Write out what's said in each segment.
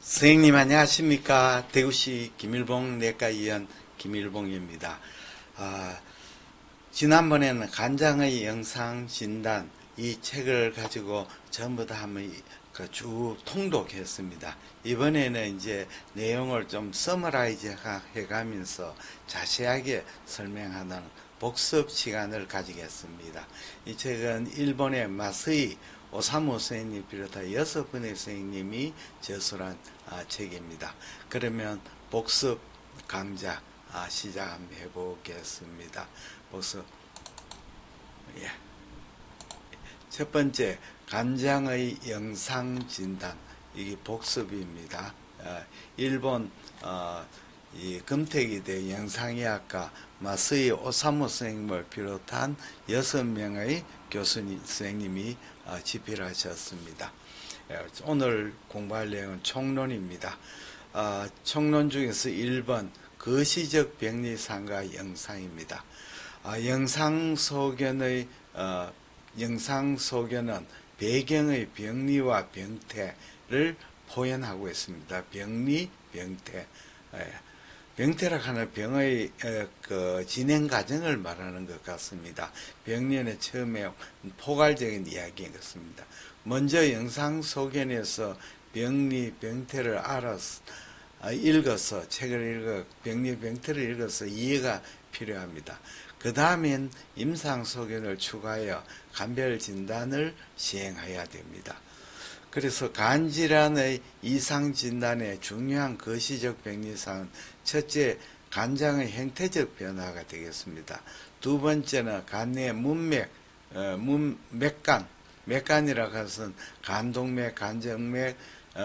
선생님 안녕하십니까. 대구시 김일봉 내과의원 김일봉입니다. 지난번에는 간장의 영상 진단 이 책을 가지고 전부 다 한번 쭉 통독했습니다. 이번에는 이제 내용을 좀 서머라이즈 해가면서 자세하게 설명하는 복습 시간을 가지겠습니다. 이 책은 일본의 마스이 오사무 선생님 비롯한 6분의 선생님이 저술한 책입니다. 그러면 복습 강좌 시작 한번 해보겠습니다. 복습. 예. 첫 번째, 간장의 영상 진단. 이게 복습입니다. 일본 이 금태기대 영상의학과 마스이 오사무 선생님을 비롯한 6명의 교수님 선생님이 집필하셨습니다. 오늘 공부할 내용은 총론입니다. 총론 중에서 1번 거시적 병리상과 영상입니다. 영상 소견은 배경의 병리와 병태를 표현하고 있습니다. 병리, 병태. 병태라 하는 병의 진행 과정을 말하는 것 같습니다. 병리는 처음에 포괄적인 이야기인 것입니다. 먼저 영상 소견에서 병리, 병태를 읽어서 책을 병리, 병태를 읽어서 이해가 필요합니다. 그 다음엔 임상 소견을 추가하여 간별 진단을 시행해야 됩니다. 그래서 간질환의 이상 진단의 중요한 거시적 병리상은 첫째, 간장의 형태적 변화가 되겠습니다. 두 번째는 간내 문맥, 맥간이라고 해서 간동맥, 간정맥,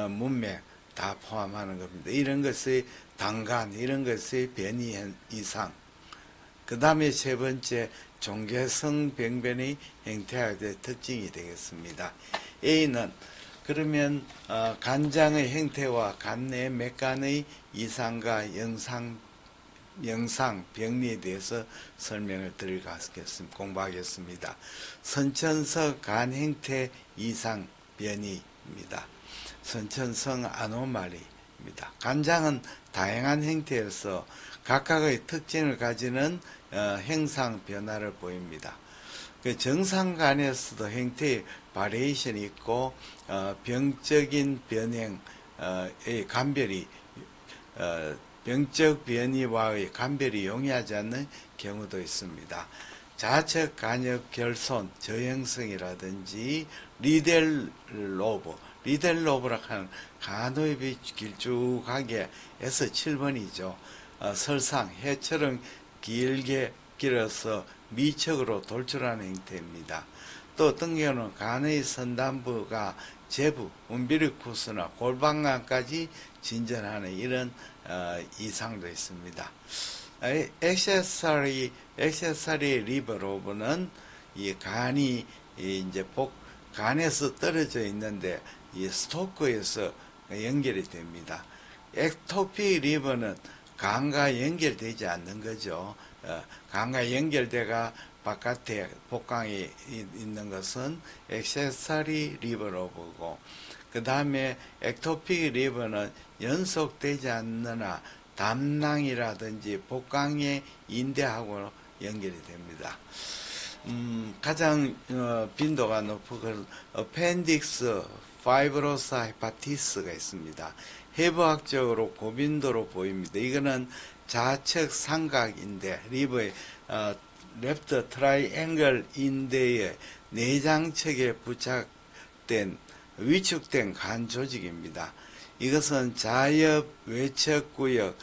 문맥 다 포함하는 겁니다. 이런 것의 당간, 이런 것의 변이 이상. 그 다음에 세 번째, 종괴성 병변의 형태와 특징이 되겠습니다. A는 그러면 간장의 형태와 간내 맥간의 이상과 영상 병리에 대해서 설명을 드리겠습니다. 공부하겠습니다. 선천성 간 형태 이상 변이입니다. 선천성 아노말리입니다. 간장은 다양한 형태에서 각각의 특징을 가지는 형상 변화를 보입니다. 정상간에서도 형태의 바리에이션이 있고 병적인 변형의 간별이 병적 변이와의 간별이 용이하지 않는 경우도 있습니다. 좌측 간엽 결손 저형성이라든지 리델로브라 하는 간호엽이 길쭉하게 해서 7번이죠. 설상 해처럼 길게 길어서 미척으로 돌출하는 형태입니다. 또 어떤 경우는 간의 선단부가 제부, umbilicus나 골반강까지 진전하는 이런 이상도 있습니다. 액세서리 리버로브는 이 간이 이제 간에서 떨어져 있는데 이 스토크에서 연결이 됩니다. 엑토픽 리버는 간과 연결되지 않는 거죠. 간과 연결돼가 바깥에 복강이 있는 것은 액세서리 리버로브고, 그 다음에 엑토픽 리버는 연속되지 않느나 담낭이라든지 복강의 인대하고 연결이 됩니다. 가장 빈도가 높은 appendix fibrosa hepatitis가 있습니다. 해부학적으로 고빈도로 보입니다. 이거는 좌측 삼각인대, 리버의 레프트 트라이앵글 인대의 내장측에 부착된 위축된 간 조직입니다. 이것은 자엽 외척구역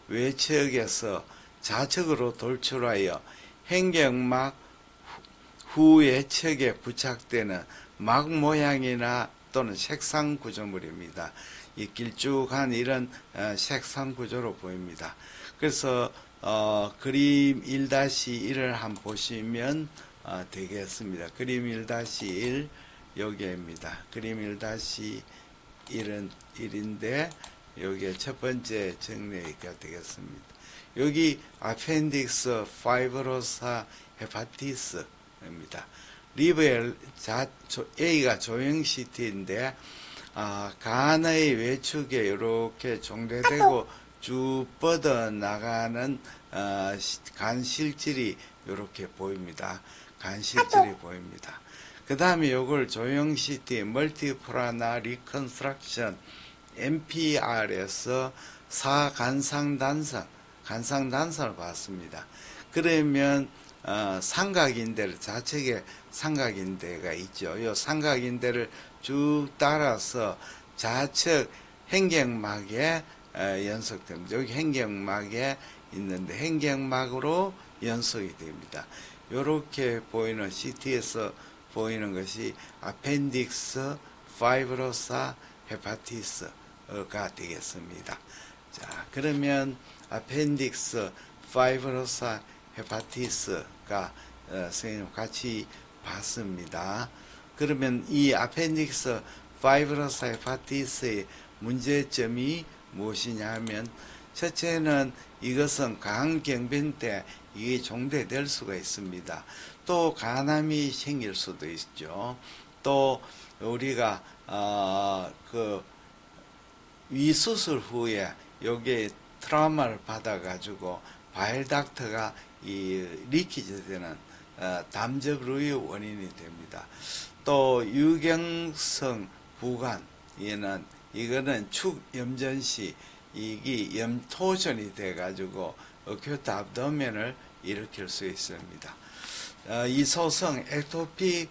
최외척에서 좌측으로 돌출하여 행경막 후외척에 부착되는 막 모양이나 또는 색상 구조물입니다. 이 길쭉한 이런 색상 구조로 보입니다. 그래서 그림 1-1을 한번 보시면 되겠습니다. 그림 1-1 여기입니다. 그림 1-1은 1인데 여기에 첫 번째 정리가 되겠습니다. 여기 appendix fibrosa hepatitis입니다. 리버의 A가 조형 CT인데 간의 외축에 이렇게 종대되고 쭉 뻗어 나가는 간 실질이 이렇게 보입니다. 간 실질이 보입니다. 그 다음에 이걸 조영CT 멀티플라나 리컨스트럭션 MPR에서 간상단선을 봤습니다. 그러면 삼각인대를 좌측에 삼각인대가 있죠. 이 삼각인대를 쭉 따라서 좌측 행경막에 연속됩니다. 여기 행경막에 있는데 행경막으로 연속이 됩니다. 이렇게 보이는 CT에서 보이는 것이 아펜딕스 파이브로사 헤파티스가 되겠습니다. 자, 그러면 아펜딕스 파이브로사 헤파티스가 선생님 같이 봤습니다. 그러면 이 아펜딕스 파이브로사 헤파티스의 문제점이 무엇이냐 하면 첫째는 이것은 간경변 때 이게 종대될 수가 있습니다. 또 간암이 생길 수도 있죠. 또 우리가 위수술 후에 여기에 트라우마를 받아가지고 바일닥터가 이 리키지 되는 담즙류의 원인이 됩니다. 또 유경성 부관 이거는 축염전 시 이게 염토전이 돼가지고 어큐트 압도멘을 일으킬 수 있습니다. 이 소성 액토피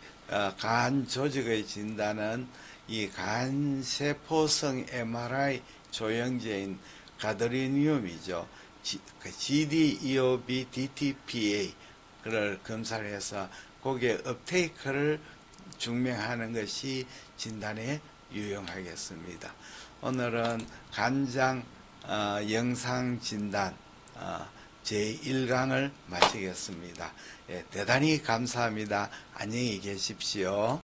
간 조직의 진단은 이 간세포성 MRI 조영제인 가드리늄이죠. GD-EOB DTPA를 검사를 해서 거기에 업테이크를 증명하는 것이 진단에 유용하겠습니다. 오늘은 간장 영상 진단 제1강을 마치겠습니다. 대단히 감사합니다. 안녕히 계십시오.